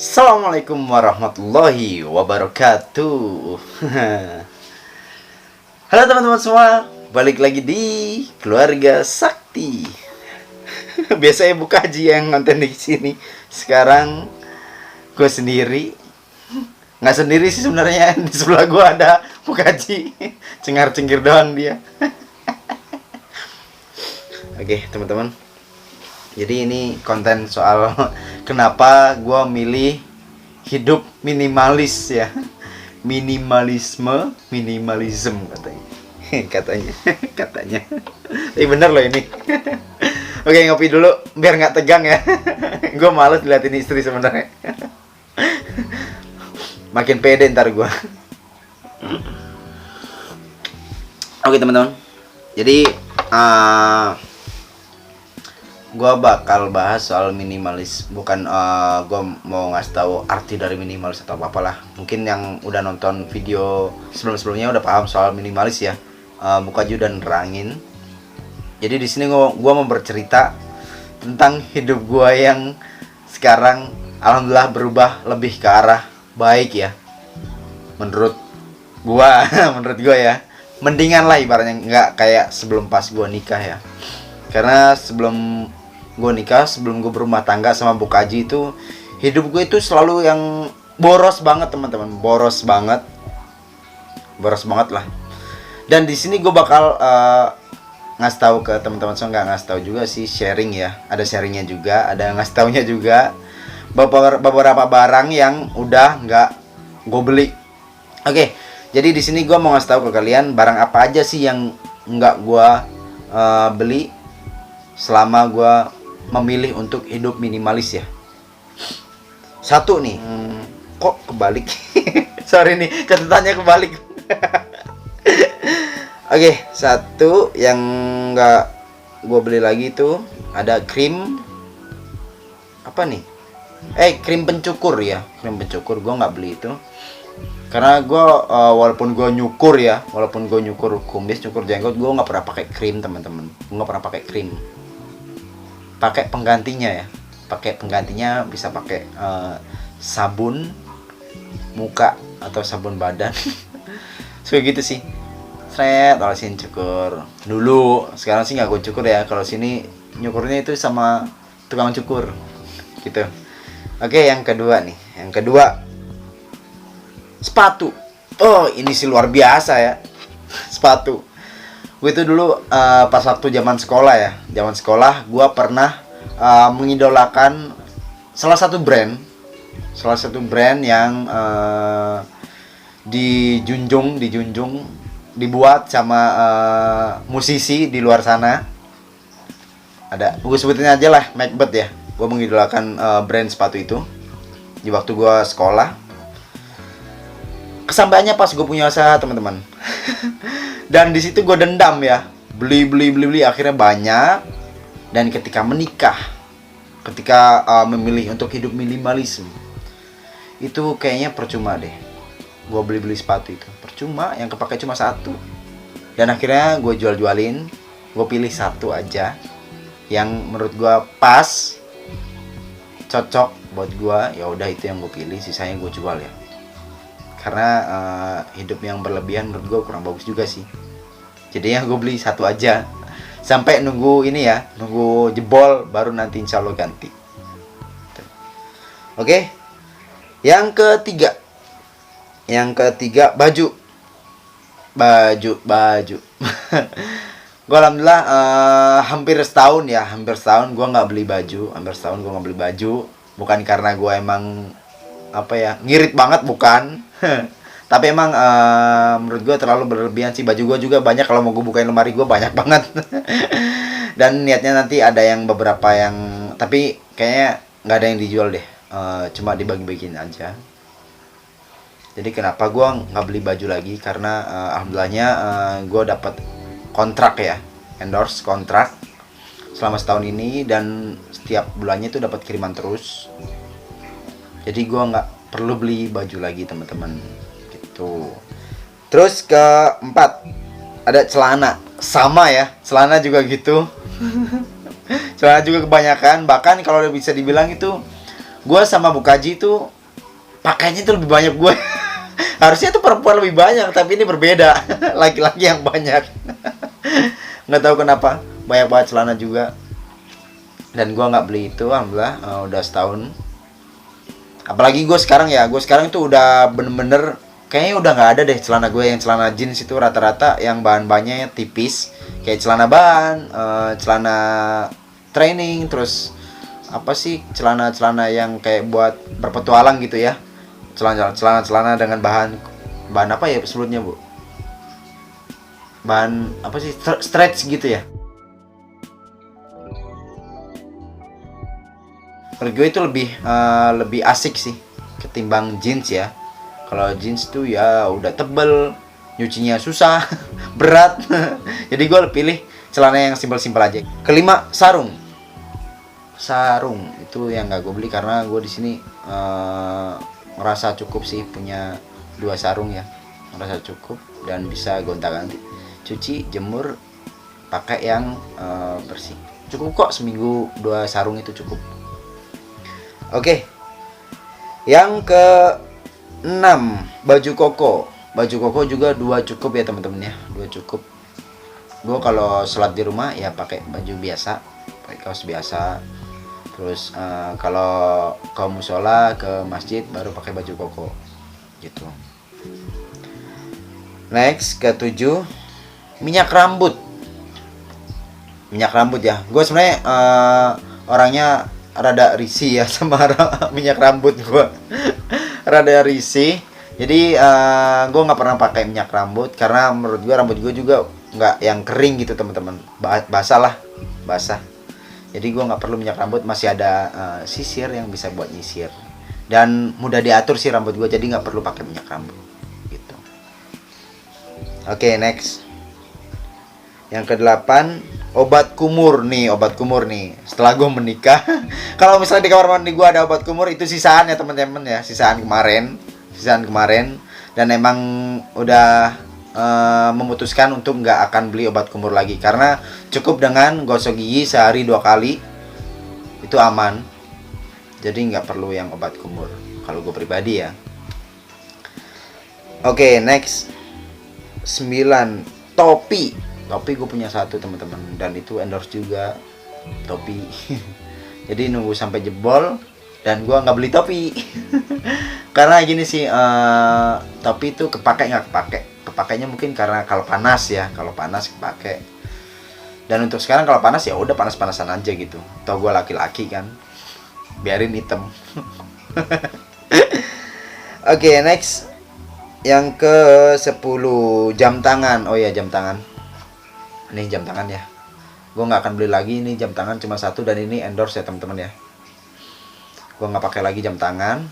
Assalamualaikum warahmatullahi wabarakatuh. Halo teman-teman semua, balik lagi di Keluarga Sakti. Biasanya Bu Kaji yang nonton di sini. Sekarang gue sendiri. Nggak sendiri sih sebenarnya, di sebelah gue ada Bu Kaji. Cengar-cengir doang dia. Oke teman-teman, jadi ini konten soal kenapa gue milih hidup minimalis ya. Minimalism katanya. Katanya. Tapi bener loh ini. Oke, ngopi dulu biar nggak tegang ya. Gue males liatin istri sebenarnya. Makin pede ntar gue. Oke teman-teman. Jadi gue bakal bahas soal minimalis. Bukan gue mau ngasih tahu arti dari minimalis atau apalah. Mungkin yang udah nonton video sebelum-sebelumnya udah paham soal minimalis ya. Buka aja udah nerangin. Jadi di sini gue mau bercerita tentang hidup gue yang sekarang alhamdulillah berubah lebih ke arah baik ya. Menurut gue, menurut gue ya. Mendingan lah ibaratnya, nggak kayak sebelum pas gue nikah ya. Karena sebelum gue nikah, sebelum gue berumah tangga sama Bu Kaji itu, hidup gue itu selalu yang boros banget teman-teman, boros banget lah. Dan di sini gue bakal ngasih tahu ke teman-teman, so nggak ngasih tahu juga sih, sharing ya, ada sharingnya juga, ada ngasih taunya juga beberapa barang yang udah nggak gue beli. Oke, jadi di sini gue mau ngasih tahu ke kalian barang apa aja sih yang nggak gue beli selama gue memilih untuk hidup minimalis ya. Satu nih, kok kebalik? Sorry nih, catatannya kebalik. Oke, satu yang nggak gue beli lagi itu ada krim apa nih? Krim pencukur ya, krim pencukur gue nggak beli itu. Karena gue walaupun gue nyukur kumis, nyukur jenggot, gue nggak pernah pakai krim teman-teman. Gue nggak pernah pakai krim. Pakai penggantinya ya. Pakai penggantinya bisa pakai sabun muka atau sabun badan. So gitu sih. Seret, olesin cukur dulu. Sekarang sih nggak gue cukur ya. Kalau sini nyukurnya itu sama tukang cukur. Gitu. Oke, yang kedua nih. Yang kedua, sepatu. Oh, ini sih luar biasa ya. Sepatu. Gue itu dulu pas waktu zaman sekolah ya. Zaman sekolah gue pernah mengidolakan salah satu brand yang dijunjung dibuat sama musisi di luar sana. Ada, gue sebutin aja lah, Macbeth ya. Gue mengidolakan brand sepatu itu di waktu gue sekolah. Kesampaiannya pas gue punya usaha teman-teman. Dan di situ gue dendam ya, beli akhirnya banyak. Dan ketika menikah, ketika memilih untuk hidup minimalisme, itu kayaknya percuma deh. Gue beli sepatu itu percuma, yang kepakai cuma satu. Dan akhirnya gue jualin. Gue pilih satu aja yang menurut gue pas, cocok buat gue. Ya udah itu yang gue pilih, sisanya gue jual ya. Karena hidup yang berlebihan menurut gue kurang bagus juga sih. Jadinya gue beli satu aja. Sampai nunggu ini ya, nunggu jebol baru nanti insya Allah ganti. Oke. Yang ketiga baju. Gue alhamdulillah hampir setahun gue nggak beli baju. Bukan karena gue emang ngirit banget, bukan. Tapi emang menurut gue terlalu berlebihan sih. Baju gue juga banyak, kalau mau gue bukain lemari gue banyak banget. Dan niatnya nanti ada yang beberapa yang, tapi kayaknya nggak ada yang dijual deh, cuma dibagi-bagiin aja. Jadi kenapa gue nggak beli baju lagi? Karena alhamdulillahnya gue dapat kontrak ya, endorse kontrak selama setahun ini, dan setiap bulannya itu dapat kiriman terus. Jadi gue nggak perlu beli baju lagi teman-teman gitu. Terus keempat, ada celana. Sama ya, celana juga gitu. Celana juga kebanyakan. Bahkan kalau bisa dibilang itu gue sama Bu Kaji itu pakainya itu lebih banyak gue. Harusnya tuh perempuan lebih banyak, tapi ini berbeda. Laki-laki yang banyak. Nggak tahu kenapa, banyak banget celana juga. Dan gue nggak beli itu, alhamdulillah, udah setahun. Apalagi gue sekarang tuh udah bener-bener kayaknya udah nggak ada deh celana gue yang celana jeans itu rata-rata yang bahan-bahannya tipis, kayak celana bahan, celana training, terus apa sih celana-celana yang kayak buat berpetualang gitu ya, celana dengan bahan apa ya sebelumnya Bu, bahan apa sih, stretch gitu ya. Menurut gue itu lebih asik sih ketimbang jeans ya. Kalau jeans tuh ya udah tebel, nyucinya susah, berat. Jadi gue pilih celana yang simpel-simpel aja. Kelima, sarung. Sarung itu yang nggak gue beli karena gue di sini merasa cukup sih punya 2 sarung ya, merasa cukup dan bisa gonta-ganti, cuci, jemur, pakai yang bersih. Cukup kok, seminggu 2 sarung itu cukup. Oke. Yang ke-6, baju koko. Baju koko juga 2 cukup ya teman-teman ya, 2 cukup. Gue kalau sholat di rumah ya pakai baju biasa, pakai kaos biasa. Terus kalau ke musola, ke masjid baru pakai baju koko gitu. Next, ke-7, minyak rambut. Minyak rambut ya. Gue sebenarnya orangnya rada risih ya sama minyak rambut gue. Rada risih. Jadi gue nggak pernah pakai minyak rambut karena menurut gue rambut gue juga nggak yang kering gitu teman-teman. Basah. Jadi gue nggak perlu minyak rambut, masih ada sisir yang bisa buat nyisir. Dan mudah diatur sih rambut gue, jadi nggak perlu pakai minyak rambut gitu. Oke, next. Yang ke-8, obat kumur nih. Setelah gue menikah, kalau misalnya di kamar mandi gue ada obat kumur, itu sisaan ya teman-teman ya, sisaan kemarin. Dan emang udah memutuskan untuk nggak akan beli obat kumur lagi karena cukup dengan gosok gigi sehari 2 kali itu aman. Jadi nggak perlu yang obat kumur kalau gue pribadi ya. Oke, next. 9, topi gue punya 1 teman-teman, dan itu endorse juga topi. Jadi nunggu sampai jebol dan gue nggak beli topi. Karena gini sih, topi itu kepakainya mungkin karena kalau panas kepake. Dan untuk sekarang kalau panas ya udah panas-panasan aja gitu. Tau gue laki-laki kan, biarin hitam. Oke, next. Yang ke-10, jam tangan. Oh ya, jam tangan. Ini jam tangan ya. Gue nggak akan beli lagi, ini jam tangan cuma 1 dan ini endorse ya teman-teman ya. Gue nggak pakai lagi jam tangan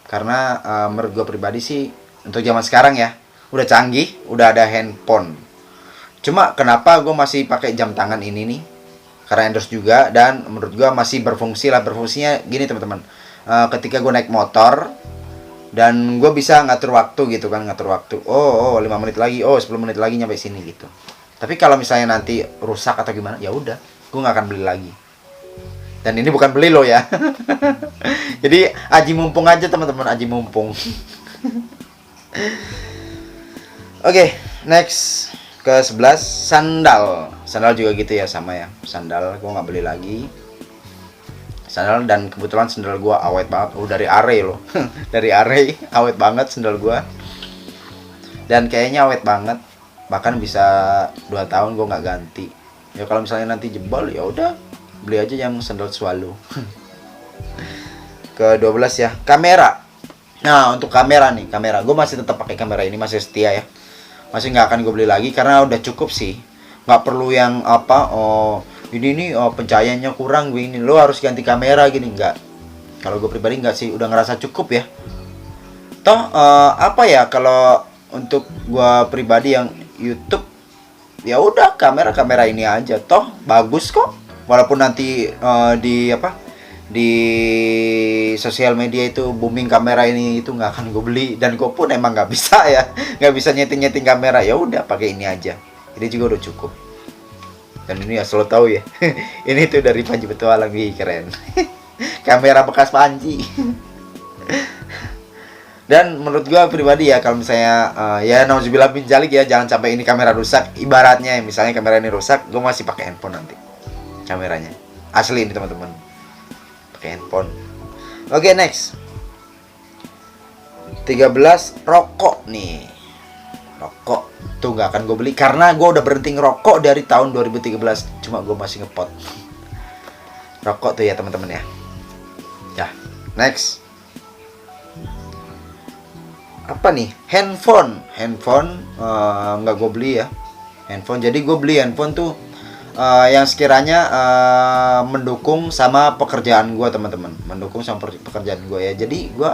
karena menurut gue pribadi sih untuk zaman sekarang ya udah canggih, udah ada handphone. Cuma kenapa gue masih pakai jam tangan ini nih? Karena endorse juga dan menurut gue masih berfungsinya gini teman-teman. Ketika gue naik motor dan gue bisa ngatur waktu gitu kan, oh 5 menit lagi, 10 menit lagi nyampe sini gitu. Tapi kalau misalnya nanti rusak atau gimana, ya udah, gue nggak akan beli lagi. Dan ini bukan beli loh ya. Jadi aji mumpung aja teman-teman, aji mumpung. Oke, next. Ke-11, sandal juga gitu ya, sama ya. Sandal gue nggak beli lagi. Sandal, dan kebetulan sandal gue awet banget. Dari Are loh. Dari Are awet banget sandal gue. Dan kayaknya awet banget. Bahkan bisa 2 tahun gue nggak ganti. Ya kalau misalnya nanti jebol ya udah beli aja yang sandal Swallow. Ke-12 ya, kamera. Nah, untuk kamera gue masih tetap pakai kamera ini, masih setia ya. Masih nggak akan gue beli lagi karena udah cukup sih. Nggak perlu yang apa, ini pencahayaannya kurang, gue ini lo harus ganti kamera gini, nggak. Kalau gue pribadi nggak sih, udah ngerasa cukup ya. Toh apa ya, kalau untuk gue pribadi yang YouTube ya udah kamera ini aja, toh bagus kok. Walaupun nanti di sosial media itu booming kamera ini itu nggak akan gue beli, dan gue pun emang nggak bisa ya, nggak bisa nyeting kamera, ya udah pakai ini aja, ini juga udah cukup. Dan ini asal lo tahu ya, ini tuh dari Panji Petualang, keren. Kamera bekas panci. Dan menurut gua pribadi ya, kalau misalnya ya nauzubillah min dzalik ya, jangan sampai ini kamera rusak. Ibaratnya misalnya kamera ini rusak, gua masih pakai handphone nanti kameranya. Asli ini teman-teman, pakai handphone. Oke, next. 13, rokok nih. Rokok tuh nggak akan gue beli karena gue udah berhenti ngerokok dari tahun 2013. Cuma gue masih ngepot rokok tuh ya teman-teman ya. Ya, next. Apa nih? Handphone nggak gue beli ya. Handphone, jadi gue beli handphone tuh yang sekiranya mendukung sama pekerjaan gue teman-teman, mendukung sama pekerjaan gue ya. Jadi gue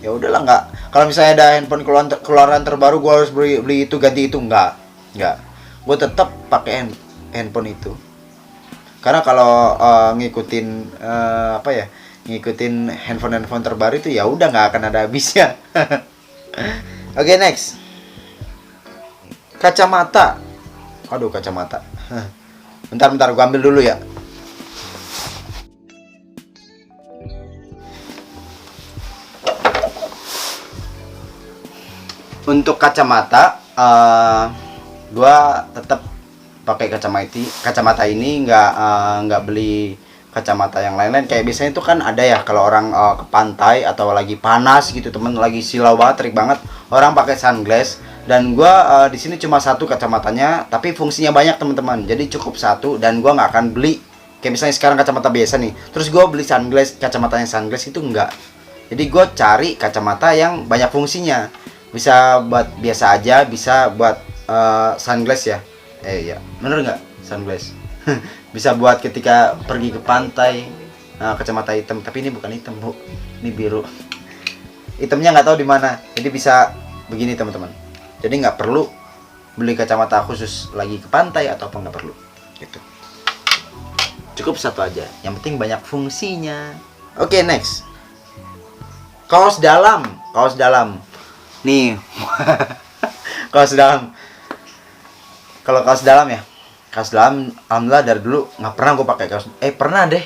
ya udahlah, nggak, kalau misalnya ada handphone keluaran terbaru gue harus beli itu, ganti itu, nggak, gue tetap pakai handphone itu. Karena kalau ngikutin apa ya, ngikutin handphone terbaru itu ya udah nggak akan ada habisnya. Oke, next. Kacamata. Aduh, kacamata. Bentar, gue ambil dulu ya. Untuk kacamata, gua tetap pakai kacamata ini, nggak beli kacamata yang lain-lain. Kayak biasanya itu kan ada ya, kalau orang ke pantai atau lagi panas gitu temen, lagi silau banget, terik banget, orang pakai sunglass. Dan gua di sini cuma satu kacamatanya, tapi fungsinya banyak teman-teman. Jadi cukup satu, dan gua nggak akan beli. Kayak misalnya sekarang kacamata biasa nih, terus gua beli sunglass, kacamatanya sunglass itu enggak. Jadi gua cari kacamata yang banyak fungsinya. Bisa buat biasa aja, bisa buat sunglass ya. Ya, bener nggak sunglass? Bisa buat ketika pergi ke pantai. Kacamata hitam, tapi ini bukan hitam bu, ini biru. Hitamnya nggak tahu di mana. Jadi bisa begini teman-teman. Jadi nggak perlu beli kacamata khusus lagi ke pantai atau apa, nggak perlu. Gitu. Cukup satu aja. Yang penting banyak fungsinya. Oke, next. Kaos dalam. Nih. Kaos dalam. Kalau kaos dalam ya, kaos dalam alhamdulillah dari dulu nggak pernah gue pakai kaos. Pernah deh.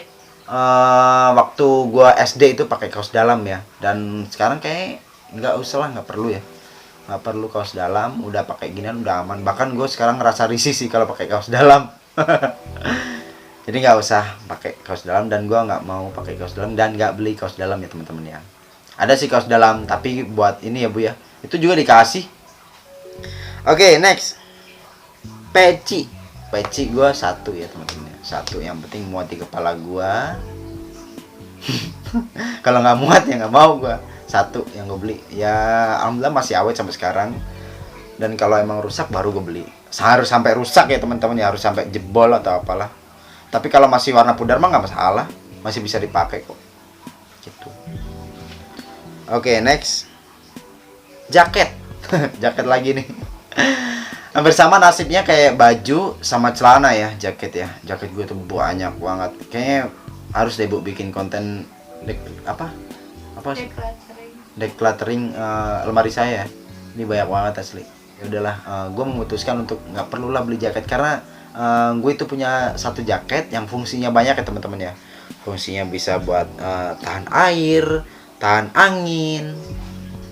Waktu gue SD itu pakai kaos dalam ya. Dan sekarang kayak nggak usah lah, nggak perlu ya. Nggak perlu kaos dalam, udah pakai ginian udah aman. Bahkan gue sekarang ngerasa risih sih kalau pakai kaos dalam. Jadi nggak usah pakai kaos dalam, dan gue nggak mau pakai kaos dalam dan nggak beli kaos dalam ya teman-teman ya. Ada sih kaos dalam, tapi buat ini ya bu ya. Itu juga dikasih. Oke, next. Peci gue satu ya teman-teman. Satu, yang penting muat di kepala gue. Kalau nggak muat ya nggak mau gue. Satu yang gue beli. Ya alhamdulillah masih awet sampai sekarang. Dan kalau emang rusak baru gue beli. Harus sampai rusak ya teman-teman ya, harus sampai jebol atau apalah. Tapi kalau masih warna pudar mah nggak masalah, masih bisa dipakai kok. Gitu. Oke, next. Jaket. Jaket lagi nih. Hampir sama nasibnya kayak baju sama celana ya, jaket ya. Jaket gue tuh banyak banget. Kayaknya harus deh bu bikin konten apa sih? Decluttering lemari saya. Ini banyak banget asli. Ya udahlah, gue memutuskan untuk nggak perlulah beli jaket karena gue itu punya satu jaket yang fungsinya banyak ya teman-teman ya. Fungsinya bisa buat tahan air, tahan angin.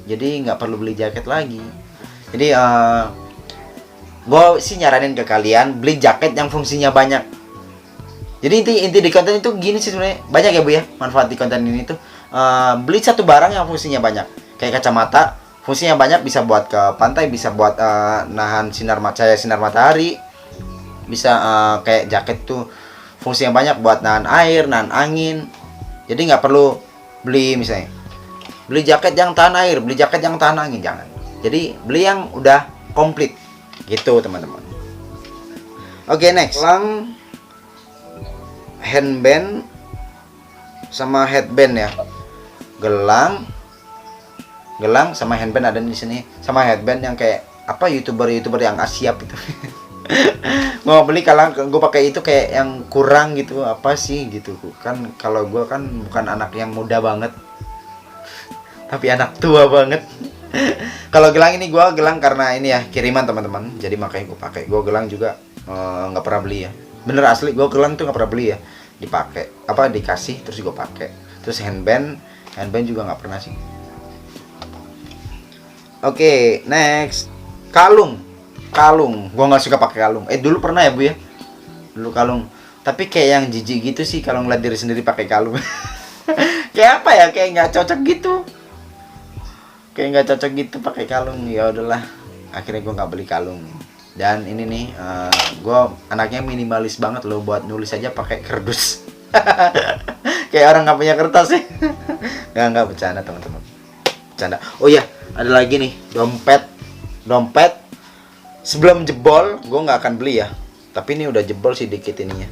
Jadi nggak perlu beli jaket lagi. Jadi gue sih nyaranin ke kalian beli jaket yang fungsinya banyak. Jadi inti di konten itu gini sih sebenarnya, banyak ya bu ya manfaat di konten ini tuh. Beli satu barang yang fungsinya banyak. Kayak kacamata, fungsinya banyak, bisa buat ke pantai, bisa buat nahan sinar matahari. Bisa kayak jaket tuh fungsinya banyak buat nahan air, nahan angin. Jadi nggak perlu beli misalnya beli jaket yang tahan air, beli jaket yang tahan angin, jangan. Jadi beli yang udah komplit gitu teman-teman. Oke, next. Gelang, handband sama headband ya. Gelang sama handband ada di sini, sama headband yang kayak apa youtuber yang Asia gitu. Mau beli kalau gue pakai itu kayak yang kurang gitu, apa sih gitu kan. Kalau gue kan bukan anak yang muda banget, tapi anak tua banget. Kalau gelang ini gue gelang karena ini ya kiriman teman-teman, jadi makanya gue pakai. Gue gelang juga nggak pernah beli ya, bener asli gue gelang tuh nggak pernah beli ya. dipakai, apa dikasih terus gue pakai. Terus handband juga nggak pernah sih. Oke, next. Kalung. Gue nggak suka pakai kalung. Dulu pernah ya Bu ya. Dulu kalung. Tapi kayak yang jijik gitu sih kalau ngeliat diri sendiri pakai kalung. Kayak apa ya? Kayak nggak cocok gitu. Pakai kalung. Ya udahlah. Akhirnya gue nggak beli kalung. Dan ini nih, gue anaknya minimalis banget loh, buat nulis aja pakai kardus. Kayak orang nggak punya kertas sih. Nggak bercanda teman-teman. Bercanda. Oh iya, ada lagi nih, dompet. Sebelum jebol, gue nggak akan beli ya. Tapi ini udah jebol sih dikit ininya.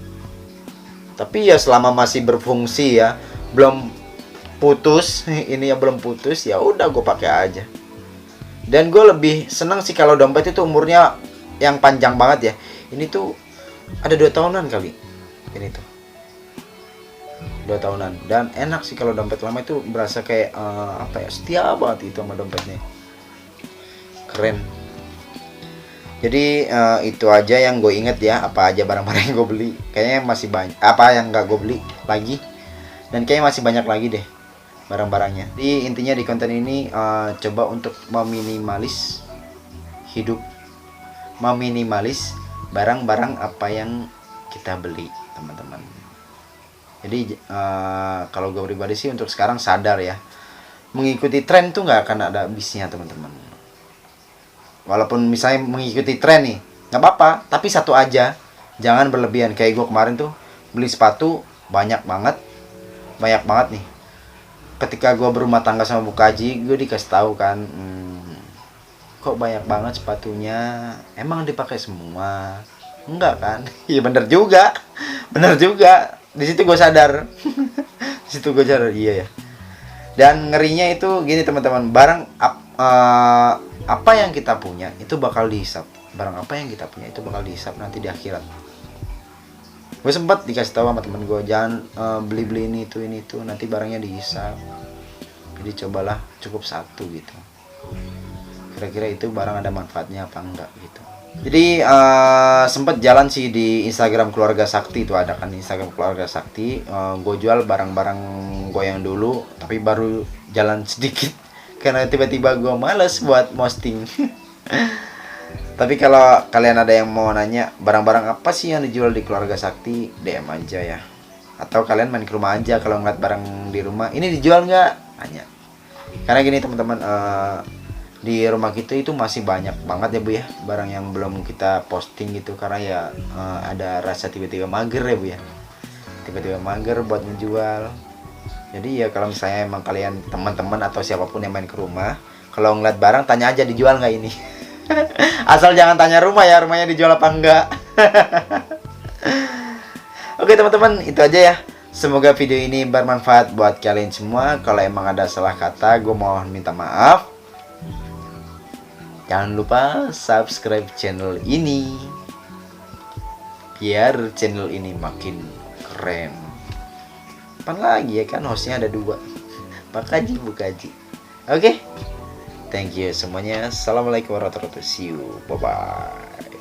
Tapi ya selama masih berfungsi ya, belum putus, ini ya belum putus, ya udah gue pakai aja. Dan gue lebih senang sih kalau dompet itu umurnya yang panjang banget ya. Ini tuh ada 2 tahunan kali. Ini tuh 2 tahunan. Dan enak sih kalau dompet lama itu berasa kayak apa ya, setia banget itu sama dompetnya. Keren. Jadi itu aja yang gue inget ya, apa aja barang-barang yang gue beli. Kayaknya masih banyak, apa yang gak gue beli lagi. Dan kayaknya masih banyak lagi deh barang-barangnya. Jadi intinya di konten ini coba untuk meminimalis hidup, meminimalis barang-barang apa yang kita beli, teman-teman. Jadi kalau gue pribadi sih untuk sekarang sadar ya, mengikuti tren tuh nggak akan ada habisnya, teman-teman. Walaupun misalnya mengikuti tren nih, nggak apa-apa, tapi satu aja, jangan berlebihan. Kayak gue kemarin tuh beli sepatu banyak banget nih. Ketika gue berumah tangga sama Bu Kaji, gue dikasih tahu kan, kok banyak banget sepatunya, emang dipakai semua? Enggak kan? Iya bener juga. Di situ gue sadar. Iya ya. Dan ngerinya itu gini teman-teman, barang apa yang kita punya itu bakal dihisap. Nanti di akhirat. Gue sempat dikasih tahu sama temen gue, jangan beli ini itu, nanti barangnya dihisap. Jadi cobalah cukup satu gitu. Kira-kira itu barang ada manfaatnya apa enggak gitu. Jadi sempet jalan sih di Instagram Keluarga Sakti, itu ada kan Instagram Keluarga Sakti. Gue jual barang-barang gue yang dulu, tapi baru jalan sedikit karena tiba-tiba gue males buat posting. Tapi kalau kalian ada yang mau nanya barang-barang apa sih yang dijual di Keluarga Sakti, DM aja ya. Atau kalian main ke rumah aja, kalau ngeliat barang di rumah ini dijual nggak, tanya. Karena gini teman-teman, di rumah kita itu masih banyak banget ya Bu ya, barang yang belum kita posting gitu, karena ya ada rasa tiba-tiba mager ya Bu ya, tiba-tiba mager buat menjual. Jadi ya kalau misalnya emang kalian teman-teman atau siapapun yang main ke rumah, kalau ngeliat barang tanya aja dijual nggak ini. Asal jangan tanya rumah ya, rumahnya dijual apa enggak. Oke teman-teman, itu aja ya. Semoga video ini bermanfaat buat kalian semua. Kalau emang ada salah kata, gue mohon minta maaf. Jangan lupa subscribe channel ini, biar channel ini makin keren. Apa lagi ya kan, hostnya ada 2, Pak Kaji, Bu Kaji. Oke, thank you semuanya. Assalamualaikum warahmatullahi wabarakatuh. See you, bye bye.